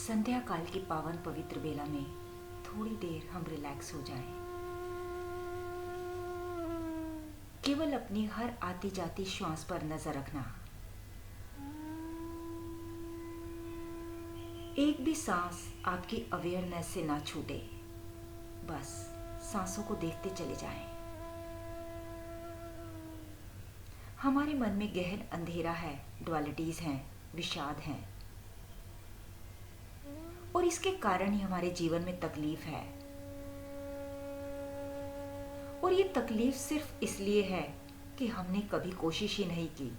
संध्या काल की पावन पवित्र बेला में थोड़ी देर हम रिलैक्स हो जाएं। केवल अपनी हर आती जाती श्वास पर नजर रखना। एक भी सांस आपकी अवेयरनेस से ना छूटे। बस सांसों को देखते चले जाएं। हमारे मन में गहन अंधेरा है, ड्युअलिटीज हैं, विषाद हैं, और इसके कारण ही हमारे जीवन में तकलीफ है। और ये तकलीफ सिर्फ इसलिए है कि हमने कभी कोशिश ही नहीं की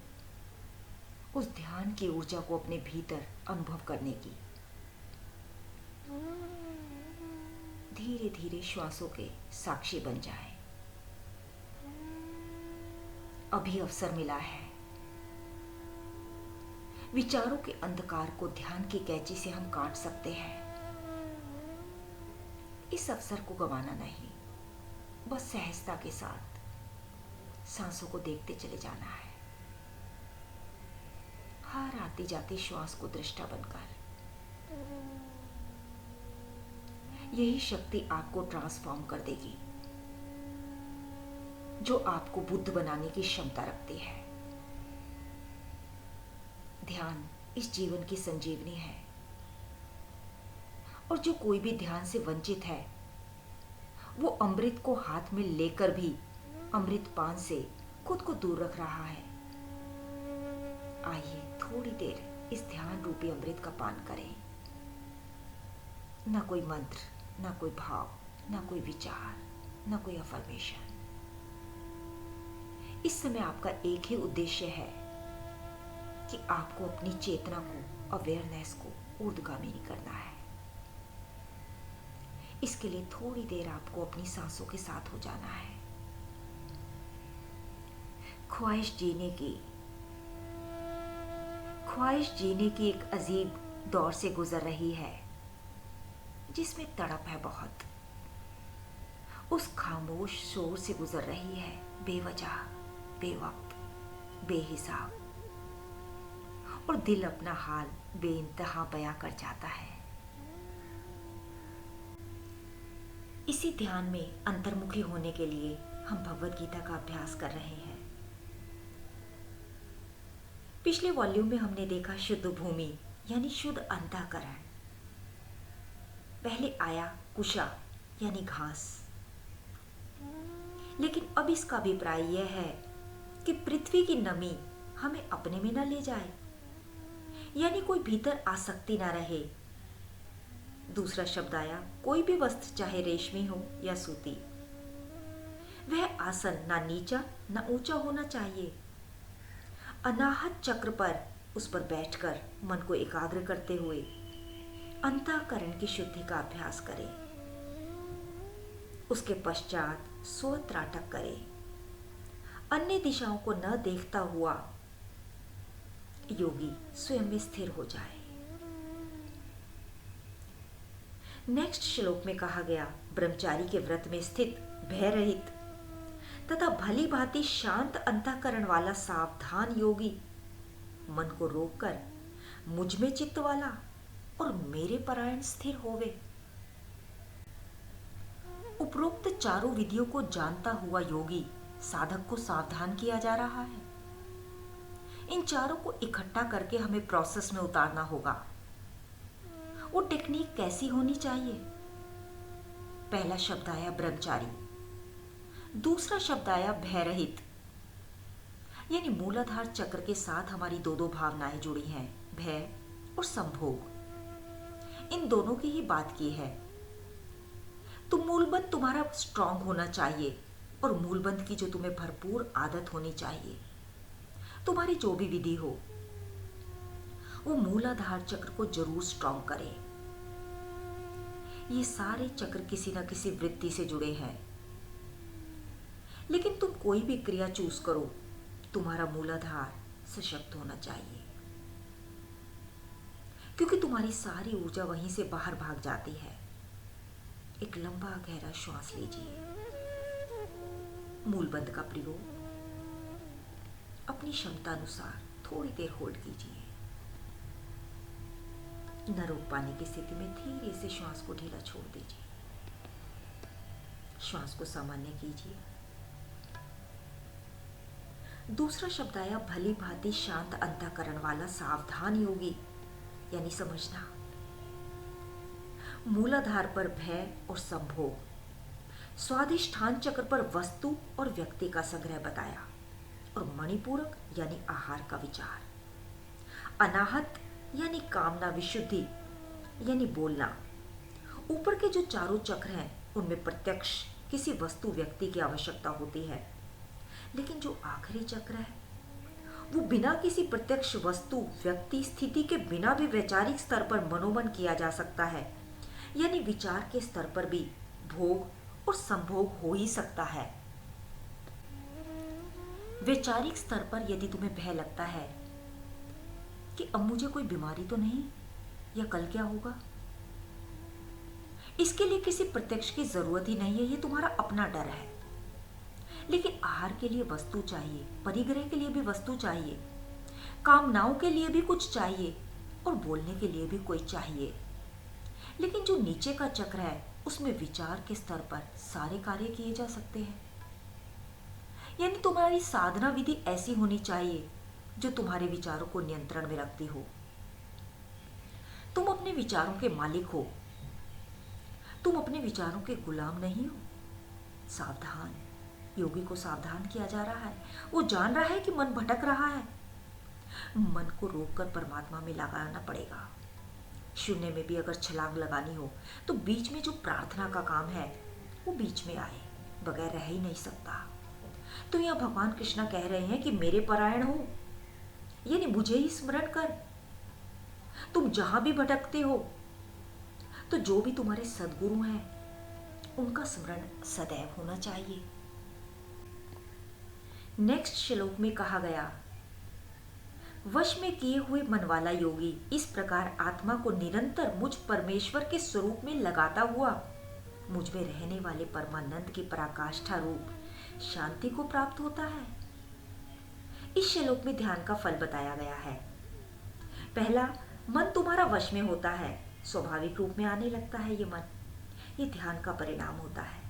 उस ध्यान की ऊर्जा को अपने भीतर अनुभव करने की। धीरे धीरे श्वासों के साक्षी बन जाएं। अभी अवसर मिला है। विचारों के अंधकार को ध्यान की कैंची से हम काट सकते हैं। इस अवसर को गंवाना नहीं, बस सहजता के साथ सांसों को देखते चले जाना है। हर आती जाती श्वास को दृष्टा बनकर। यही शक्ति आपको ट्रांसफॉर्म कर देगी, जो आपको बुद्ध बनाने की क्षमता रखती है। ध्यान इस जीवन की संजीवनी है, और जो कोई भी ध्यान से वंचित है वो अमृत को हाथ में लेकर भी अमृत पान से खुद को दूर रख रहा है। आइए थोड़ी देर इस ध्यान रूपी अमृत का पान करें। ना कोई मंत्र, ना कोई भाव, ना कोई विचार, ना कोई अफर्मेशन। इस समय आपका एक ही उद्देश्य है कि आपको अपनी चेतना को, अवेयरनेस को ऊर्ध्वगामी करना है। इसके लिए थोड़ी देर आपको अपनी सांसों के साथ हो जाना है। ख्वाहिश जीने की एक अजीब दौर से गुजर रही है, जिसमें तड़प है बहुत। उस खामोश शोर से गुजर रही है, बेवजह, बेवक्त, बेहिसाब, और दिल अपना हाल बेइंतहा बयां कर जाता है। इसी ध्यान में अंतर्मुखी होने के लिए हम भगवद गीता का अभ्यास कर रहे हैं। पिछले वॉल्यूम में हमने देखा शुद्ध भूमि यानी शुद्ध अंतःकरण। पहले आया कुशा यानी घास, लेकिन अब इसका अभिप्राय यह है कि पृथ्वी की नमी हमें अपने में न ले जाए, यानी कोई भीतर आसक्ति ना रहे। दूसरा शब्द आया कोई भी वस्त्र, चाहे रेशमी हो या सूती, वह आसन ना नीचा ना ऊंचा होना चाहिए। अनाहत चक्र पर उस पर बैठकर मन को एकाग्र करते हुए अंतःकरण की शुद्धि का अभ्यास करें। उसके पश्चात स्वत्राटक करें। अन्य दिशाओं को न देखता हुआ योगी स्वयं में स्थिर हो जाए। नेक्स्ट श्लोक में कहा गया, ब्रह्मचारी के व्रत में स्थित, भय रहित तथा भली भांति शांत अंतःकरण वाला सावधान योगी मन को रोककर मुझ में चित्त वाला और मेरे परायण स्थिर होवे। उपरोक्त चारों विधियों को जानता हुआ योगी साधक को सावधान किया जा रहा है। इन चारों को इकट्ठा करके हमें प्रोसेस में उतारना होगा। वो टेक्निक कैसी होनी चाहिए? पहला शब्द आया ब्रह्मचारी, दूसरा शब्द आया भय रहित, यानी मूलाधार चक्र के साथ हमारी दो भावनाएं जुड़ी हैं, भय और संभोग। इन दोनों की ही बात की है। तो मूलबंध तुम्हारा स्ट्रांग होना चाहिए, और मूलबंध की जो तुम्हें भरपूर आदत होनी चाहिए। तुम्हारी जो भी विधि हो वो मूलाधार चक्र को जरूर स्ट्रांग करे। ये सारे चक्र किसी न किसी वृत्ति से जुड़े हैं, लेकिन तुम कोई भी क्रिया चूज करो, तुम्हारा मूलाधार सशक्त होना चाहिए, क्योंकि तुम्हारी सारी ऊर्जा वहीं से बाहर भाग जाती है। एक लंबा गहरा श्वास लीजिए। मूलबंध का प्रयोग अपनी क्षमता अनुसार थोड़ी देर होल्ड कीजिए। न रोक पाने की स्थिति में धीरे से श्वास को ढीला छोड़ दीजिए। श्वास को सामान्य कीजिए। दूसरा शब्द आया भली भांति शांत अंतःकरण वाला सावधान योगी, यानी समझना। मूलाधार पर भय और संभोग, स्वाधिष्ठान चक्र पर वस्तु और व्यक्ति का संग्रह बताया, और मणिपूरक यानी आहार का विचार। अनाहत यानी कामना विशुद्धि यानी बोलना। ऊपर के जो चारों चक्र हैं उनमें प्रत्यक्ष किसी वस्तु व्यक्ति की आवश्यकता होती है, लेकिन जो आखिरी चक्र है वो बिना किसी प्रत्यक्ष वस्तु व्यक्ति स्थिति के बिना भी वैचारिक स्तर पर मनोमन किया जा सकता है, यानी विचार के स्तर पर भी भोग और संभोग हो ही सकता है। वैचारिक स्तर पर यदि तुम्हें भय लगता है कि अब मुझे कोई बीमारी तो नहीं, या कल क्या होगा, इसके लिए किसी प्रत्यक्ष की जरूरत ही नहीं है, ये तुम्हारा अपना डर है। लेकिन आहार के लिए वस्तु चाहिए, परिग्रह के लिए भी वस्तु चाहिए, कामनाओं के लिए भी कुछ चाहिए, और बोलने के लिए भी कोई चाहिए। लेकिन जो नीचे का चक्र है उसमें विचार के स्तर पर सारे कार्य किए जा सकते हैं। यानी तुम्हारी साधना विधि ऐसी होनी चाहिए जो तुम्हारे विचारों को नियंत्रण में रखती हो। तुम अपने विचारों के मालिक हो, तुम अपने विचारों के गुलाम नहीं हो। सावधान, योगी को सावधान किया जा रहा है। वो जान रहा है कि मन भटक रहा है। मन को रोककर परमात्मा में लगाना पड़ेगा। शून्य में भी अगर छलांग लगानी हो तो बीच में जो प्रार्थना का काम है वो बीच में आए, बगैर रह ही नहीं सकता। तो यहाँ भगवान कृष्णा कह रहे हैं कि मेरे परायण हो, यानी मुझे ही स्मरण कर। तुम जहां भी भटकते हो तो जो भी तुम्हारे सद्गुरु हैं उनका स्मरण सदैव होना चाहिए। नेक्स्ट श्लोक में कहा गया, वश में किए हुए मन वाला योगी इस प्रकार आत्मा को निरंतर मुझ परमेश्वर के स्वरूप में लगाता हुआ मुझ में रहने वाले परमानंद की पराकाष्ठा रूप शांति को प्राप्त होता है। इस श्लोक में ध्यान का फल बताया गया है। पहला, मन तुम्हारा वश में होता है, स्वाभाविक रूप में आने लगता है ये मन, ये ध्यान का परिणाम होता है।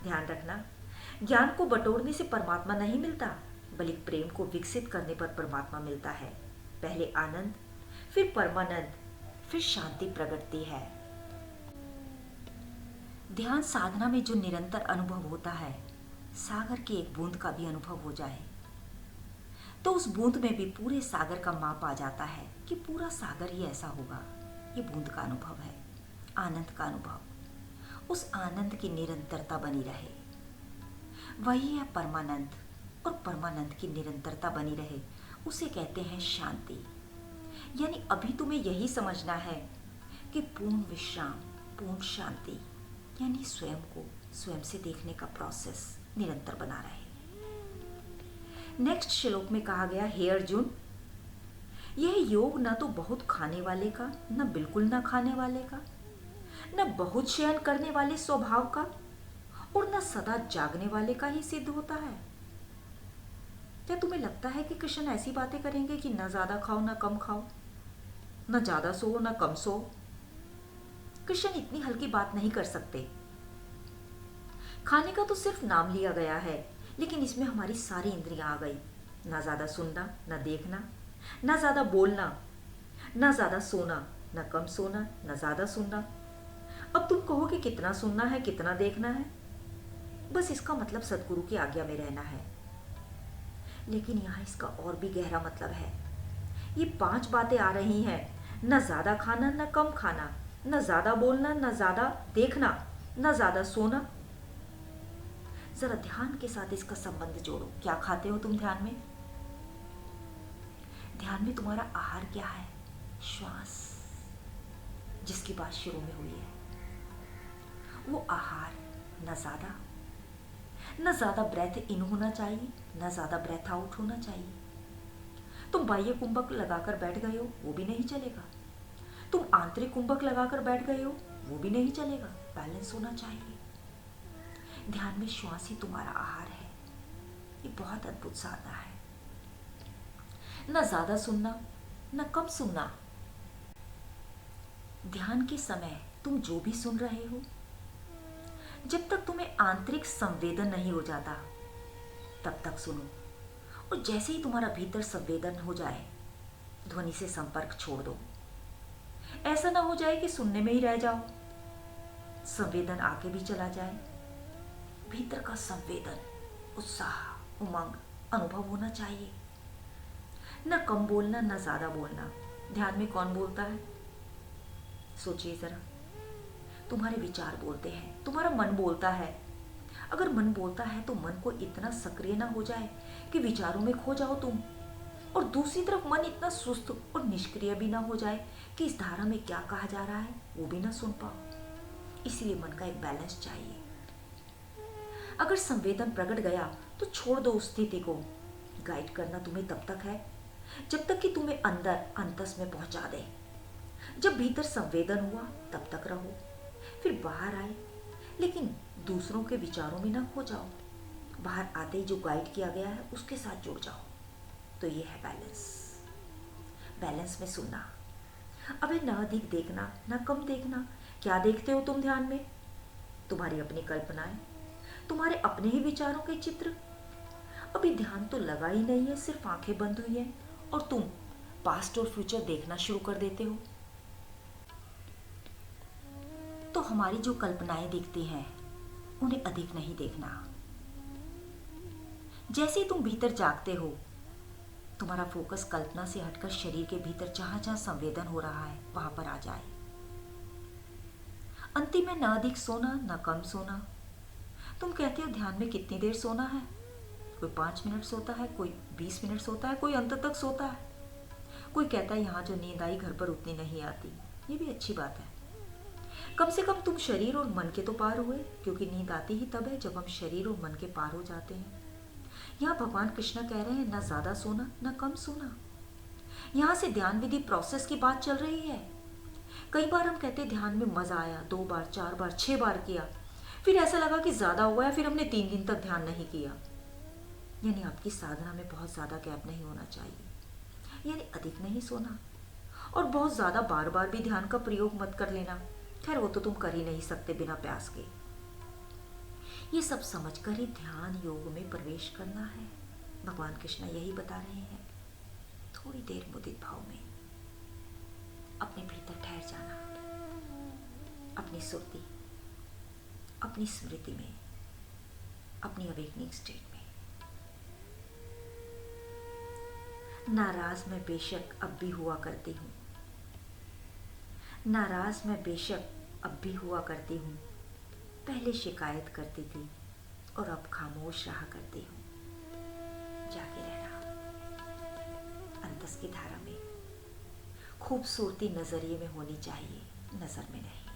ध्यान रखना, ज्ञान को बटोरने से परमात्मा नहीं मिलता, बल्कि प्रेम को विकसित करने पर परमात्मा मिलता है। पहले आनंद, फिर परमानंद, फिर शांति प्रगटती है। ध्यान साधना में जो निरंतर अनुभव होता है, सागर की एक बूंद का भी अनुभव हो जाए तो उस बूंद में भी पूरे सागर का माप आ जाता है कि पूरा सागर ही ऐसा होगा। ये बूंद का अनुभव है, आनंद का अनुभव। उस आनंद की निरंतरता बनी रहे, वही है परमानंद। और परमानंद की निरंतरता बनी रहे उसे कहते हैं शांति। यानी अभी तुम्हें यही समझना है कि पूर्ण विश्राम, पूर्ण शांति, यानी स्वयं को स्वयं से देखने का प्रोसेस निरंतर बना रहे। नेक्स्ट श्लोक में कहा गया, हे अर्जुन, यह योग न तो बहुत खाने वाले का, न बिल्कुल न खाने वाले का, न बहुत शयन करने वाले स्वभाव का, और न सदा जागने वाले का ही सिद्ध होता है। क्या तुम्हें लगता है कि कृष्ण ऐसी बातें करेंगे कि न ज्यादा खाओ न कम खाओ, न ज्यादा सो न कम सो? कृष्ण इतनी हल्की बात नहीं कर सकते। खाने का तो सिर्फ नाम लिया गया है, लेकिन इसमें हमारी सारी इंद्रियां आ गई। ना ज्यादा सुनना, न देखना, ना ज्यादा बोलना, ना ज्यादा सोना, न कम सोना, न ज्यादा सुनना। अब तुम कहो कि कितना सुनना है, कितना देखना है? बस इसका मतलब सदगुरु की आज्ञा में रहना है। लेकिन यहाँ इसका और भी गहरा मतलब है। ये 5 बातें आ रही हैं, न ज्यादा खाना, न कम खाना, न ज्यादा बोलना, न ज्यादा देखना, न ज्यादा सोना। जरा ध्यान के साथ इसका संबंध जोड़ो। क्या खाते हो तुम ध्यान में? ध्यान में तुम्हारा आहार क्या है? श्वास, जिसकी बात शुरू में हुई है। वो आहार न ज्यादा ब्रेथ इन होना चाहिए, न ज्यादा ब्रेथ आउट होना चाहिए। तुम बाह्य कुंभक लगाकर बैठ गए हो, वो भी नहीं चलेगा। तुम आंतरिक कुंभक लगाकर बैठ गए हो, वो भी नहीं चलेगा। बैलेंस होना चाहिए। ध्यान में श्वास ही तुम्हारा आहार है। ये बहुत अद्भुत साधना है। न ज्यादा सुनना, न कम सुनना। ध्यान के समय तुम जो भी सुन रहे हो, जब तक तुम्हें आंतरिक संवेदन नहीं हो जाता तब तक सुनो। और जैसे ही तुम्हारा भीतर संवेदन हो जाए, ध्वनि से संपर्क छोड़ दो। ऐसा ना हो जाए कि सुनने में ही रह जाओ, संवेदन आके भी चला जाए। भीतर का संवेदन, उत्साह, उमंग अनुभव होना चाहिए। न कम बोलना, न ज्यादा बोलना। ध्यान में कौन बोलता है? सोचिए जरा। तुम्हारे विचार बोलते हैं, तुम्हारा मन बोलता है। अगर मन बोलता है तो मन को इतना सक्रिय ना हो जाए कि विचारों में खो जाओ तुम, और दूसरी तरफ मन इतना सुस्त और निष्क्रिय भी ना हो जाए कि इस धारा में क्या कहा जा रहा है वो भी ना सुन पाओ। इसलिए मन का एक बैलेंस चाहिए। अगर संवेदन प्रकट गया तो छोड़ दो उस स्थिति को। गाइड करना तुम्हें तब तक है जब तक कि तुम्हें अंदर अंतस में पहुंचा दे। जब भीतर संवेदन हुआ तब तक रहो, फिर बाहर आए, लेकिन दूसरों के विचारों में ना खो जाओ। बाहर आते ही जो गाइड किया गया है उसके साथ जुड़ जाओ। तो ये है बैलेंस। बैलेंस में सुनना। अबे ना अधिक देखना, ना कम देखना। क्या देखते हो तुम ध्यान में? तुम्हारी अपनी कल्पनाएं, तुम्हारे अपने ही विचारों के चित्र। अभी ध्यान तो लगा ही नहीं है, सिर्फ आंखें बंद हुई हैं और तुम पास्ट और फ्यूचर देखना शुरू कर देते हो। तो हमारी जो कल्पनाएं दिखती हैं उन्हें अधिक नहीं देखना। जैसे ही तुम भीतर जागते हो, तुम्हारा फोकस कल्पना से हटकर शरीर के भीतर जहां जहां संवेदन हो रहा है वहां पर आ जाए। अंतिम में न अधिक सोना, न कम सोना। तुम कहते हो ध्यान में कितनी देर सोना है? कोई 5 मिनट सोता है, कोई 20 मिनट सोता है, कोई अंत तक सोता है। कोई कहता है यहाँ जो नींद आई घर पर उतनी नहीं आती। ये भी अच्छी बात है। कम से कम तुम शरीर और मन के तो पार हुए, क्योंकि नींद आती ही तब है जब हम शरीर और मन के पार हो जाते हैं। यहाँ भगवान कृष्ण कह रहे हैं न ज्यादा सोना, न कम सोना। यहाँ से ध्यान विधि प्रोसेस की बात चल रही है। कई बार हम कहते ध्यान में मजा आया, 2 बार, 4 बार, 6 बार किया, फिर ऐसा लगा कि ज्यादा हुआ है, फिर हमने 3 दिन तक ध्यान नहीं किया। यानी आपकी साधना में बहुत ज्यादा गैप नहीं होना चाहिए, यानी अधिक नहीं सोना। और बहुत ज्यादा बार बार भी ध्यान का प्रयोग मत कर लेना। खैर वो तो तुम कर ही नहीं सकते बिना प्यास के। ये सब समझकर ही ध्यान योग में प्रवेश करना है। भगवान कृष्ण यही बता रहे हैं। थोड़ी देर मुदित भाव में अपने भीतर ठहर जाना, अपनी सुरति, अपनी स्मृति में, अपनी अवेकनिंग स्टेट में। नाराज मैं बेशक अब भी हुआ करती हूँ, नाराज मैं बेशक अब भी हुआ करती हूँ। पहले शिकायत करती थी और अब खामोश रहा करती हूँ। जागे रहना अंतस की धारा में। खूबसूरती नजरिए में होनी चाहिए, नजर में नहीं।